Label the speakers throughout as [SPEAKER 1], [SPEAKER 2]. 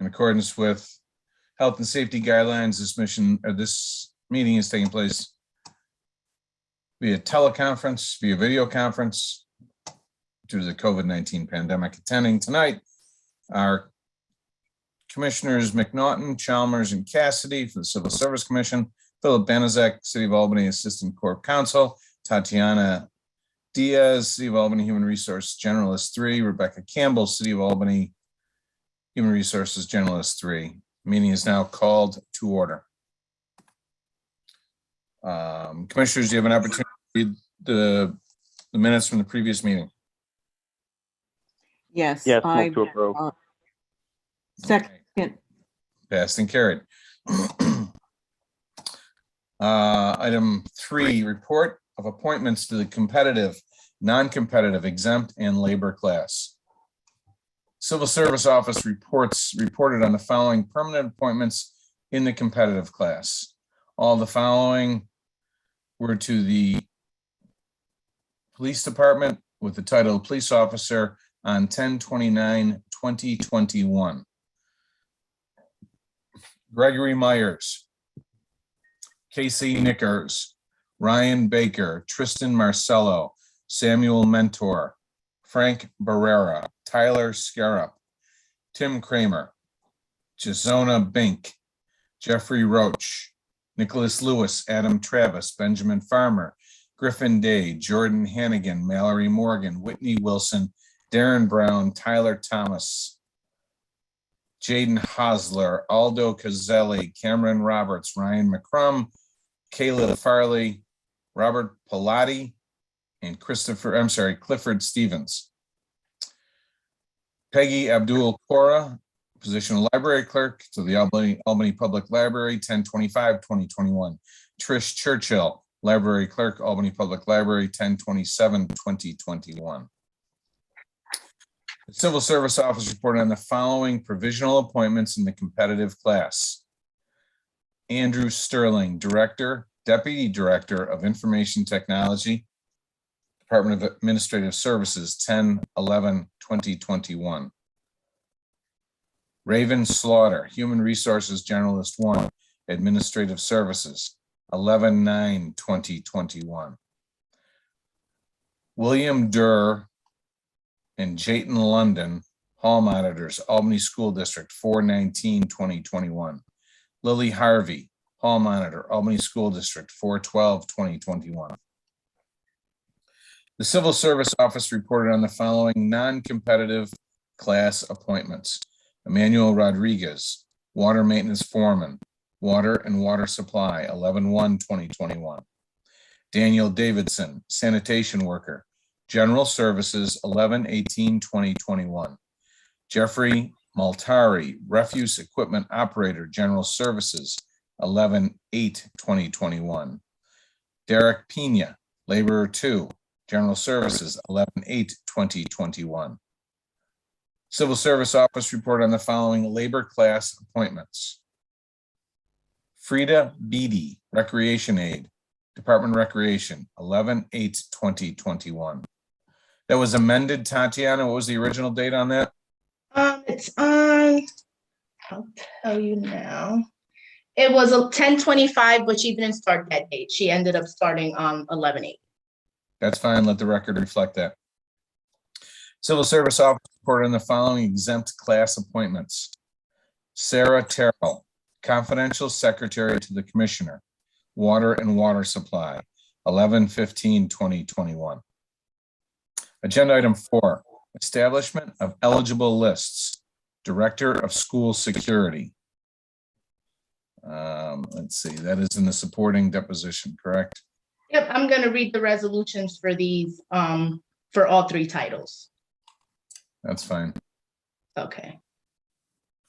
[SPEAKER 1] In accordance with health and safety guidelines, this meeting is taking place via teleconference, via video conference, due to the COVID-19 pandemic. Attending tonight are Commissioners McNaughton, Chalmers, and Cassidy for the Civil Service Commission, Philip Banaszak, City of Albany Assistant Corp Counsel, Tatiana Diaz, City of Albany Human Resource Generalist 3, Rebecca Campbell, City of Albany Human Resources Generalist 3. Meeting is now called to order. Commissioners, do you have an opportunity to read the minutes from the previous meeting?
[SPEAKER 2] Yes.
[SPEAKER 3] Yes, move to approve.
[SPEAKER 2] Second.
[SPEAKER 1] Passed and carried. Item 3, report of appointments to the competitive, non-competitive, exempt, and labor class. Civil Service Office reported on the following permanent appointments in the competitive class. All the following were to the Police Department with the title of Police Officer on 10/29/2021. Gregory Myers, Casey Nickers, Ryan Baker, Tristan Marcello, Samuel Mentor, Frank Barrera, Tyler Scarup, Tim Kramer, Jazona Bink, Jeffrey Roach, Nicholas Lewis, Adam Travis, Benjamin Farmer, Griffin Day, Jordan Hannigan, Mallory Morgan, Whitney Wilson, Darren Brown, Tyler Thomas, Jaden Hosler, Aldo Cazelli, Cameron Roberts, Ryan McCrum, Kayla Farley, Robert Pilati, and Clifford Stevens. Peggy Abdul Kora, position of library clerk to the Albany Public Library, 10/25/2021. Trish Churchill, library clerk, Albany Public Library, 10/27/2021. The Civil Service Office reported on the following provisional appointments in the competitive class. Andrew Sterling, Deputy Director of Information Technology, Department of Administrative Services, 10/11/2021. Raven Slaughter, Human Resources Generalist 1, Administrative Services, 11/9/2021. William Durr and Jayton London, Hall Monitors, Albany School District, 4/19/2021. Lily Harvey, Hall Monitor, Albany School District, 4/12/2021. The Civil Service Office reported on the following non-competitive class appointments. Emmanuel Rodriguez, Water Maintenance Foreman, Water and Water Supply, 11/1/2021. Daniel Davidson, Sanitation Worker, General Services, 11/18/2021. Jeffrey Maltari, Refuse Equipment Operator, General Services, 11/8/2021. Derek Pena, Laborer 2, General Services, 11/8/2021. Civil Service Office report on the following labor class appointments. Frida Beatty, Recreation Aide, Department of Recreation, 11/8/2021. That was amended, Tatiana. What was the original date on that?
[SPEAKER 4] It's on, I'll tell you now. It was a 10/25, but she didn't start that date. She ended up starting on 11/8.
[SPEAKER 1] That's fine. Let the record reflect that. Civil Service Office reported on the following exempt class appointments. Sarah Terrell, Confidential Secretary to the Commissioner, Water and Water Supply, 11/15/2021. Agenda item 4, establishment of eligible lists, Director of School Security. Let's see, that is in the supporting deposition, correct?
[SPEAKER 4] Yep, I'm gonna read the resolutions for these, for all 3 titles.
[SPEAKER 1] That's fine.
[SPEAKER 4] Okay.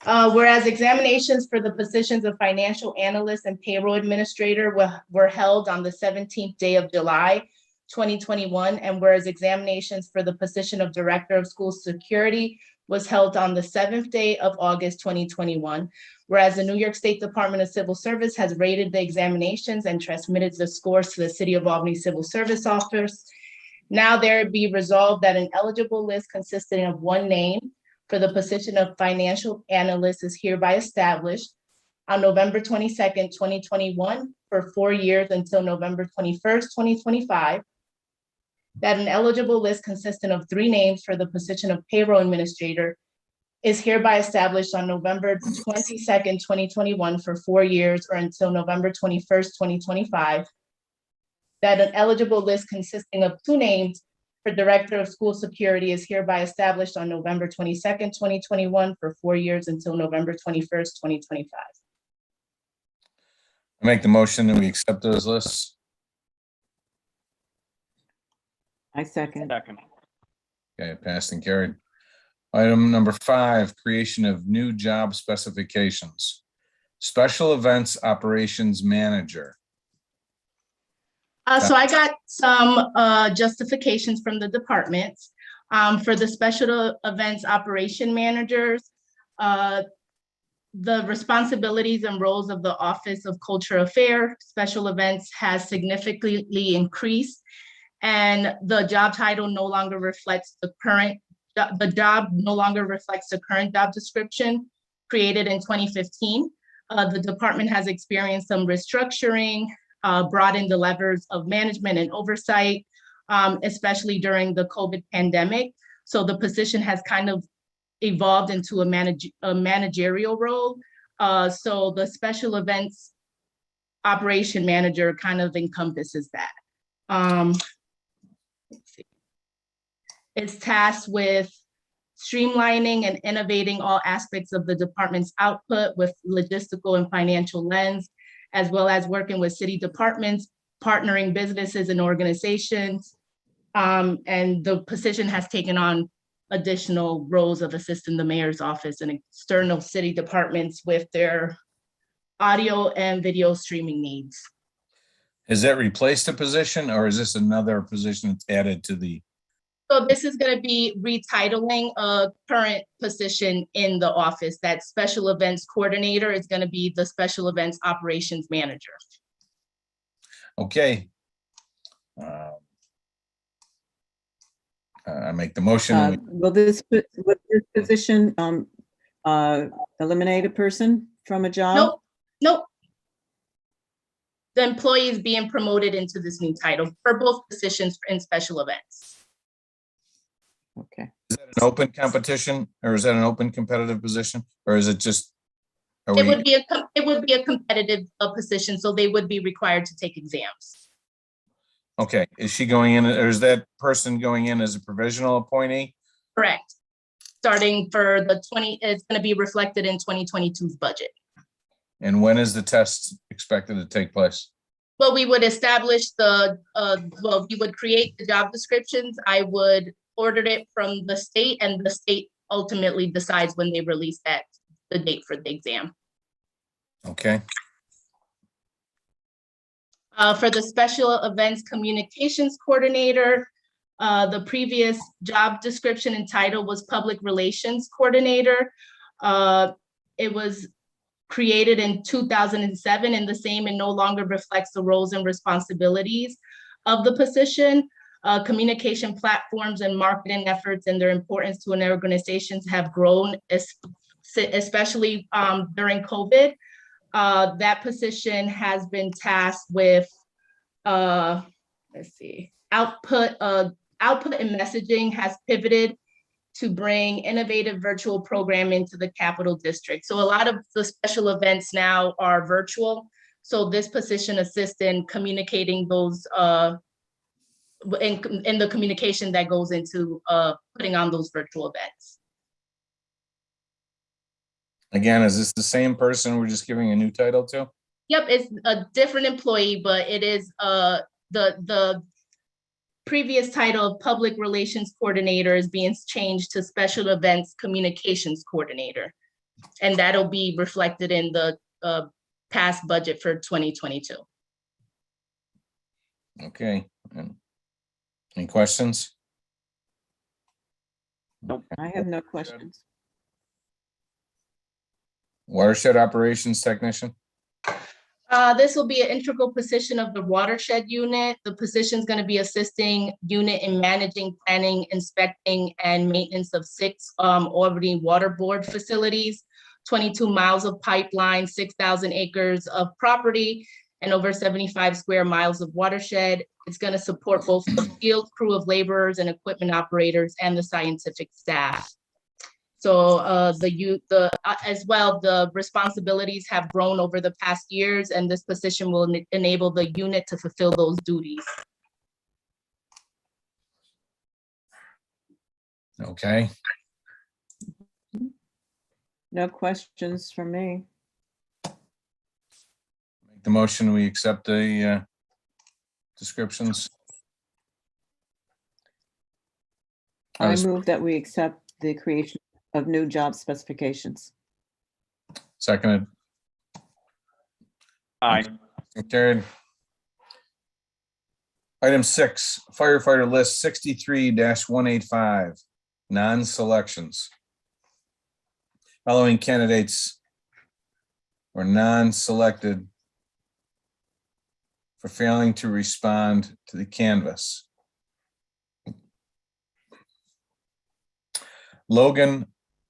[SPEAKER 4] Whereas examinations for the positions of financial analyst and payroll administrator were held on the 17th day of July, 2021, and whereas examinations for the position of Director of School Security was held on the 7th day of August, 2021, whereas the New York State Department of Civil Service has rated the examinations and transmitted the scores to the City of Albany Civil Service Office. Now there be resolved that an eligible list consisting of 1 name, for the position of financial analyst is hereby established on November 22nd, 2021 for 4 years until November 21st, 2025. That an eligible list consisting of 3 names for the position of payroll administrator is hereby established on November 22nd, 2021 for 4 years or until November 21st, 2025. That an eligible list consisting of 2 names for Director of School Security is hereby established on November 22nd, 2021 for 4 years until November 21st, 2025.
[SPEAKER 1] I make the motion that we accept those lists.
[SPEAKER 2] I second.
[SPEAKER 3] Second.
[SPEAKER 1] Okay, passed and carried. Item number 5, creation of new job specifications. Special Events Operations Manager.
[SPEAKER 4] So I got some justifications from the departments. For the special events operation managers, the responsibilities and roles of the Office of Cultural Affairs, Special Events has significantly increased, and the job title no longer reflects the current job description created in 2015. The department has experienced some restructuring, brought in the levers of management and oversight, especially during the COVID pandemic. So the position has kind of evolved into a managerial role. So the special events operation manager kind of encompasses that. Let's see. It's tasked with streamlining and innovating all aspects of the department's output with logistical and financial lens, as well as working with city departments, partnering businesses and organizations. And the position has taken on additional roles of assisting the mayor's office and external city departments with their audio and video streaming needs.
[SPEAKER 1] Has that replaced a position, or is this another position that's added to the?
[SPEAKER 4] So this is going to be retitling a current position in the office. That special events coordinator is going to be the special events operations manager.
[SPEAKER 1] Okay. I make the motion. that we-
[SPEAKER 2] Will this position eliminate a person from a job?
[SPEAKER 4] Nope, nope. The employee is being promoted into this new title for both positions in special events.
[SPEAKER 2] Okay.
[SPEAKER 1] Is that an open competition, or is that an open competitive position, or is it just?
[SPEAKER 4] It would be a competitive position, so they would be required to take exams.
[SPEAKER 1] Okay, is she going in, or is that person going in as a provisional appointee?
[SPEAKER 4] Correct. Starting for it's going to be reflected in 2022's budget.
[SPEAKER 1] And when is the test expected to take place?
[SPEAKER 4] Well, we would establish we would create the job descriptions. I would order it from the state, and the state ultimately decides when they release the date for the exam.
[SPEAKER 1] Okay,
[SPEAKER 4] For the special events communications coordinator, the previous job description and title was public relations coordinator. It was created in 2007 and the same, and no longer reflects the roles and responsibilities of the position. Communication platforms and marketing efforts and their importance to an organization have grown, especially during COVID. That position has been tasked with, output and messaging has pivoted to bring innovative virtual programming to the Capital District. So a lot of the special events now are virtual. So this position assists in communicating those, in the communication that goes into putting on those virtual events.
[SPEAKER 1] again, is this the same person we're just giving a new title to?
[SPEAKER 4] Yep, it's a different employee, but it is the previous title of public relations coordinator is being changed to special events communications coordinator. And that'll be reflected in the past budget for 2022.
[SPEAKER 1] Okay. Any questions?
[SPEAKER 2] I have no questions.
[SPEAKER 1] Watershed operations technician?
[SPEAKER 4] This will be an integral position of the watershed unit. The position is going to be assisting unit in managing, planning, inspecting, and maintenance of 6 orbiting water board facilities, 22 miles of pipeline, 6,000 acres of property, and over 75 square miles of watershed. It's going to support both the field crew of laborers and equipment operators and the scientific staff. So as well, the responsibilities have grown over the past years, and this position will enable the unit to fulfill those duties.
[SPEAKER 1] Okay,
[SPEAKER 2] No questions from me.
[SPEAKER 1] make the motion, we accept the descriptions.
[SPEAKER 2] I move that we accept the creation of new job specifications.
[SPEAKER 1] Seconded.
[SPEAKER 3] Aye.
[SPEAKER 1] Carried. Item 6, firefighter list 63-185, non-selections. Following candidates were non-selected for failing to respond to the canvass. Logan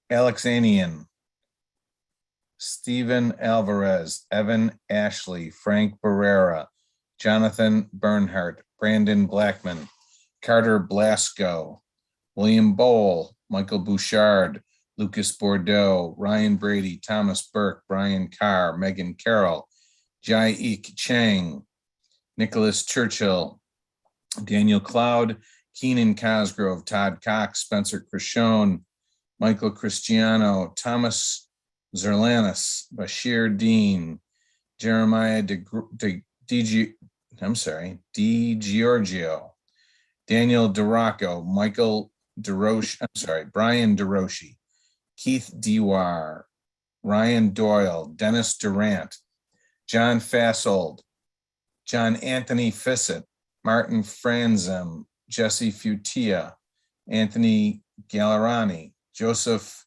[SPEAKER 1] Alexanian, Stephen Alvarez, Evan Ashley, Frank Barrera, Jonathan Bernhardt, Brandon Blackman, Carter Blasco, William Bowl, Michael Bouchard, Lucas Bordeaux, Ryan Brady, Thomas Burke, Brian Carr, Megan Carroll, Jai Eek Chang, Nicholas Churchill, Daniel Cloud, Keenan Cosgrove, Todd Cox, Spencer Crishone, Michael Cristiano, Thomas Zerlanis, Bashir Dean, Jeremiah DiGiorgio, Daniel DeRocco, Michael DeRoche, Brian DeRoche, Keith Dewar, Ryan Doyle, Dennis Durant, John Fassold, John Anthony Fissett, Martin Franzem, Jesse Futia, Anthony Gallerani, Joseph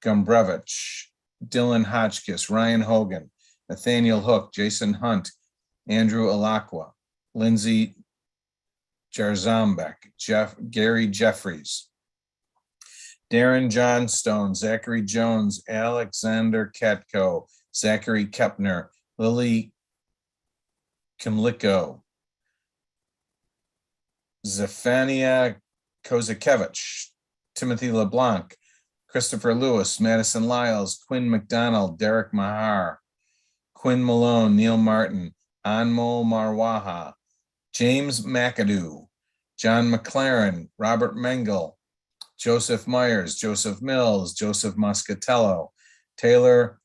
[SPEAKER 1] Gombrevich, Dylan Hotchkiss, Ryan Hogan, Nathaniel Hook, Jason Hunt, Andrew Alakwa, Lindsay Jarzambek, Gary Jeffries, Darren Johnstone, Zachary Jones, Alexander Katko, Zachary Kepner, Lily Kimlicko, Zephania Kozakevich, Timothy LeBlanc, Christopher Lewis, Madison Lyles, Quinn McDonald, Derek Mahar, Quinn Malone, Neil Martin, Anmol Marwaha, James McAdoo, John McLaren, Robert Mengel, Joseph Myers, Joseph Mills, Joseph Moscatello, Taylor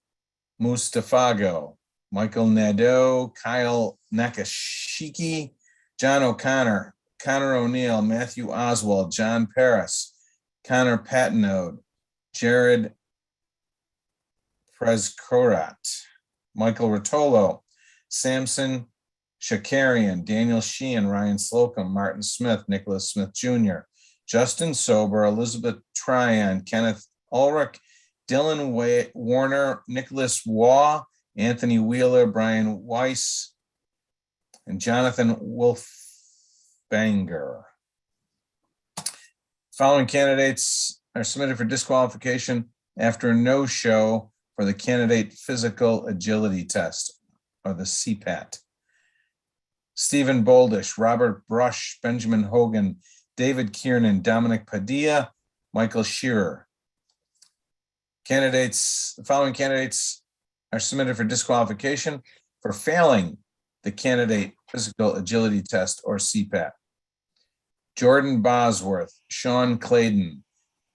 [SPEAKER 1] Mustafago, Michael Nadeau, Kyle Nakashiki, John O'Connor, Connor O'Neill, Matthew Oswald, John Paris, Connor Patnode, Jared Preskorat, Michael Rotolo, Samson Shakarian, Daniel Sheehan, Ryan Slocum, Martin Smith, Nicholas Smith Jr., Justin Sober, Elizabeth Tryon, Kenneth Ulrich, Dylan Warner, Nicholas Waugh, Anthony Wheeler, Brian Weiss, and Jonathan Wolfbanger. Following candidates are submitted for disqualification after a no-show for the candidate physical agility test, or the CPAT. Stephen Boldish, Robert Brush, Benjamin Hogan, David Kiernan, Dominic Padilla, Michael Shearer. The following candidates are submitted for disqualification for failing the candidate physical agility test, or CPAT. Jordan Bosworth, Sean Clayton,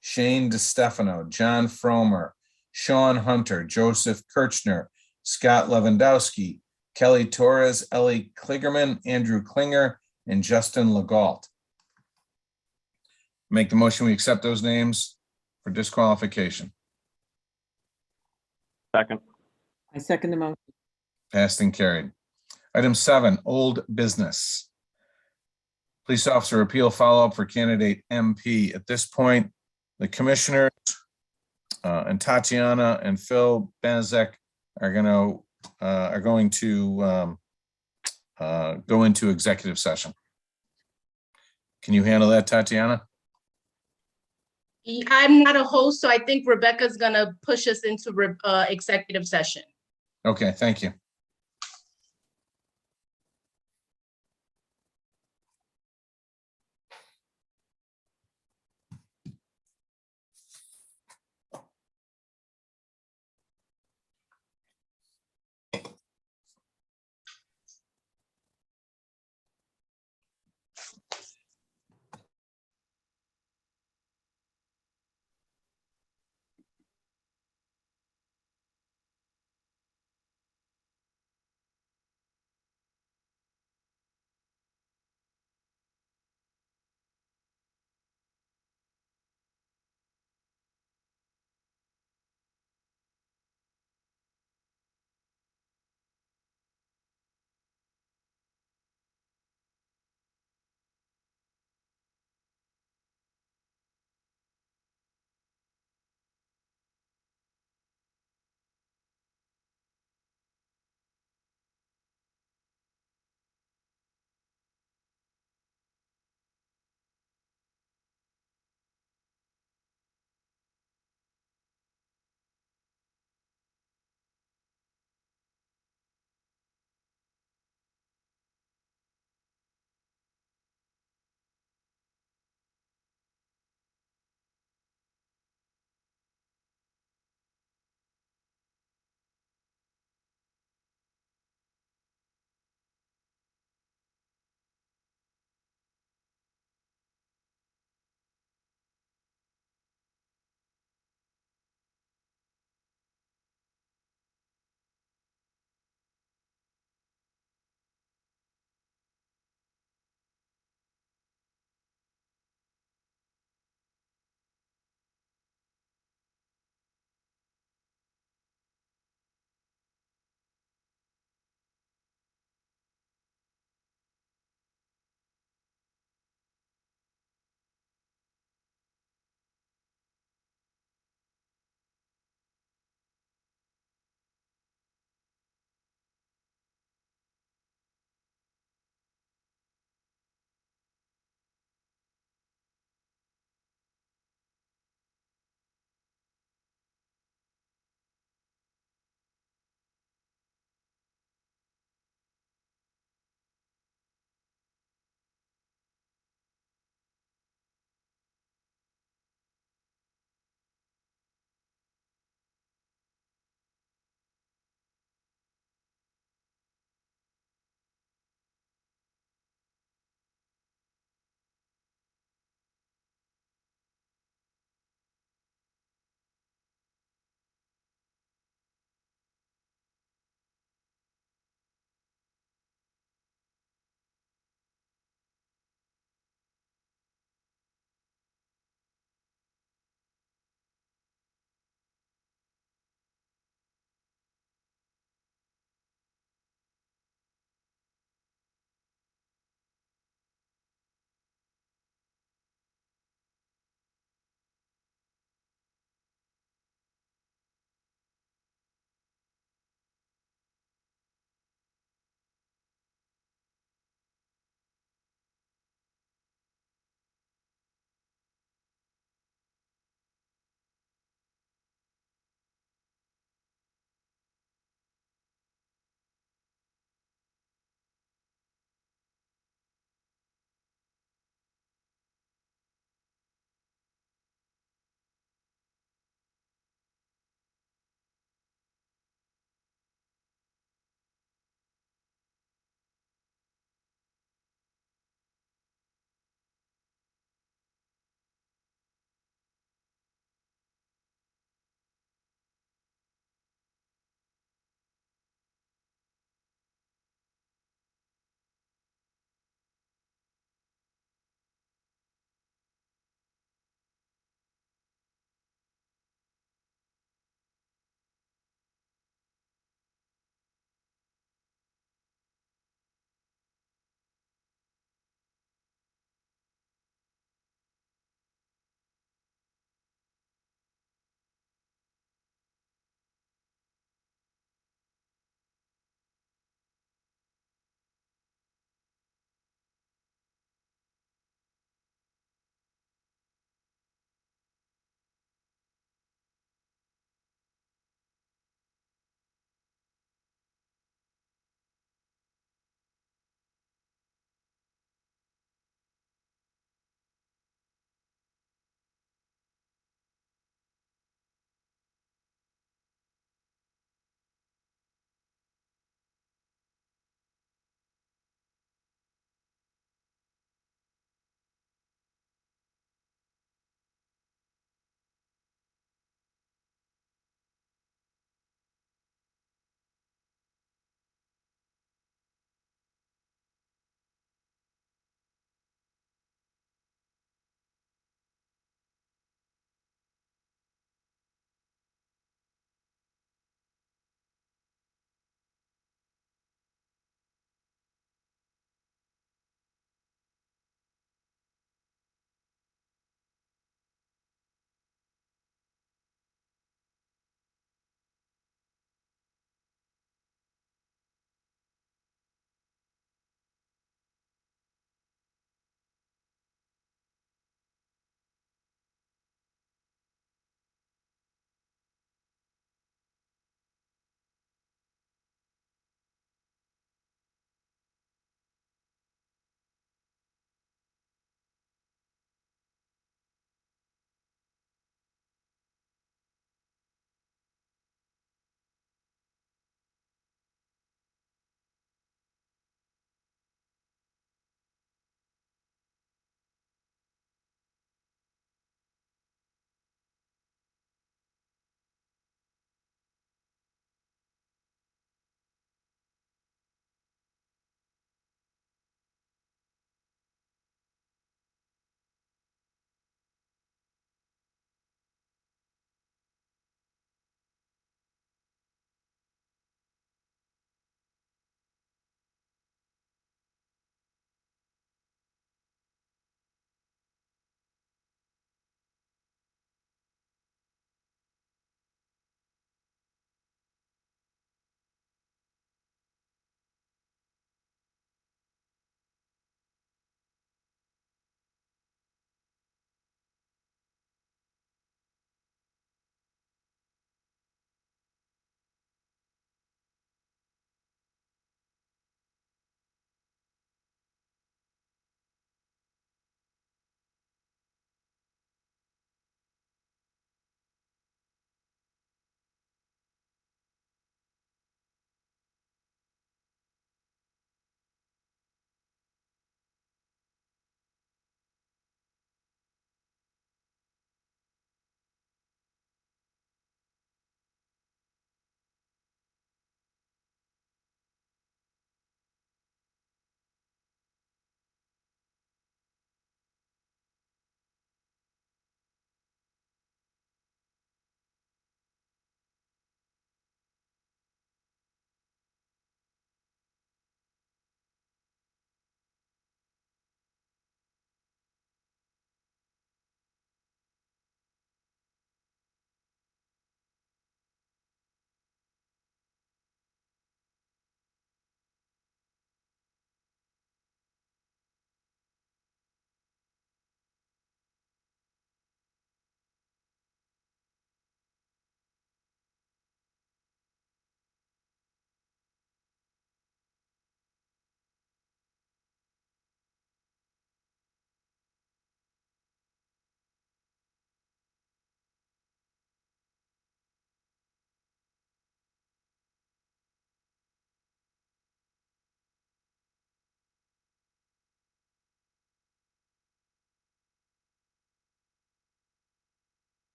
[SPEAKER 1] Shane DeStefano, John Fromer, Sean Hunter, Joseph Kirchner, Scott Lewandowski, Kelly Torres, Ellie Kligerman, Andrew Klinger, and Justin Legault. Make the motion, we accept those names for disqualification.
[SPEAKER 3] Second.
[SPEAKER 2] I second the motion.
[SPEAKER 1] Passed and carried. Item 7, old business. Police officer appeal follow-up for candidate MP. At this point, the commissioners and Tatiana and Phil Benezek are going to are going to go into executive session. Can you handle that, Tatiana?
[SPEAKER 4] I'm not a host, so I think Rebecca's gonna push us into executive session.
[SPEAKER 1] Okay, thank you.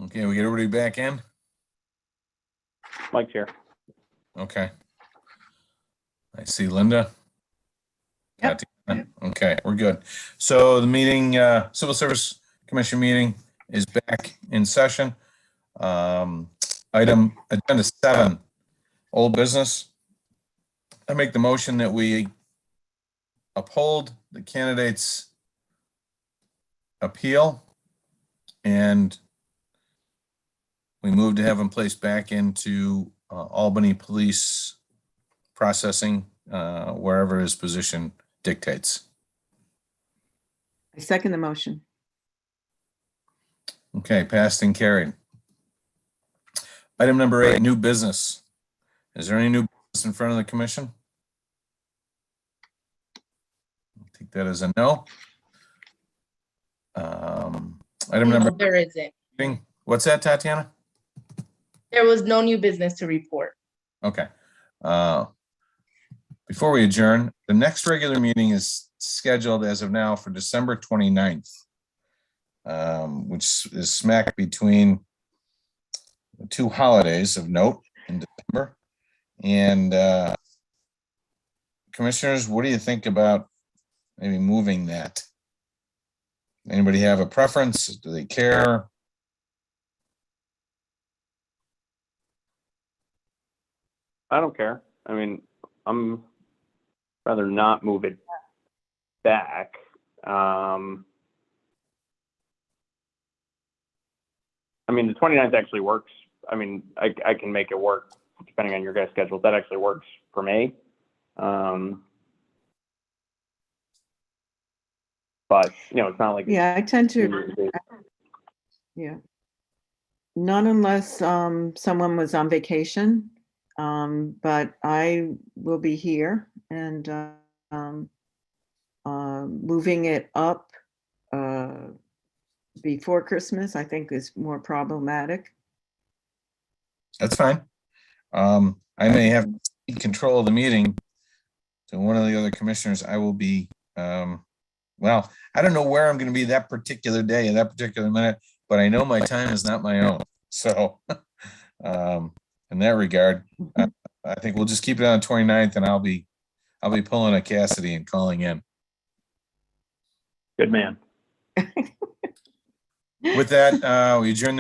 [SPEAKER 1] Okay, we get everybody back in?
[SPEAKER 3] Mike's here.
[SPEAKER 1] Okay. I see Linda.
[SPEAKER 2] Yep.
[SPEAKER 1] Tatiana. Okay, we're good. So the meeting, Civil Service Commission meeting is back in session. Item agenda 7, old business. I make the motion that we uphold the candidate's appeal and we move to have him placed back into Albany Police processing, wherever his position dictates.
[SPEAKER 2] I second the motion.
[SPEAKER 1] Okay, passed and carried. Item number 8, new business. Is there any new business in front of the commission? I think that is a no. Item
[SPEAKER 4] No,
[SPEAKER 1] number,
[SPEAKER 4] there isn't.
[SPEAKER 1] what's that, Tatiana?
[SPEAKER 4] There was no new business to report.
[SPEAKER 1] Okay. Before we adjourn, the next regular meeting is scheduled as of now for December 29th, which is smack between the 2 holidays of note in December. And commissioners, what do you think about maybe moving that? Anybody have a preference? Do they care?
[SPEAKER 3] I don't care. I mean, I'm rather not move it back. I mean, the 29th actually works. I mean, I can make it work depending on your guys' schedule. That actually works for me. But, you know, it's not like.
[SPEAKER 2] Yeah, I tend to, yeah. Not unless someone was on vacation, but I will be here and moving it up before Christmas, I think is more problematic.
[SPEAKER 1] That's fine. I may have control of the meeting. So one of the other commissioners, I will be, well, I don't know where I'm going to be that particular day and that particular minute, but I know my time is not my own. So in that regard, I think we'll just keep it on 29th and I'll be pulling a Cassidy and calling in.
[SPEAKER 3] Good man.
[SPEAKER 1] With that, we adjourn the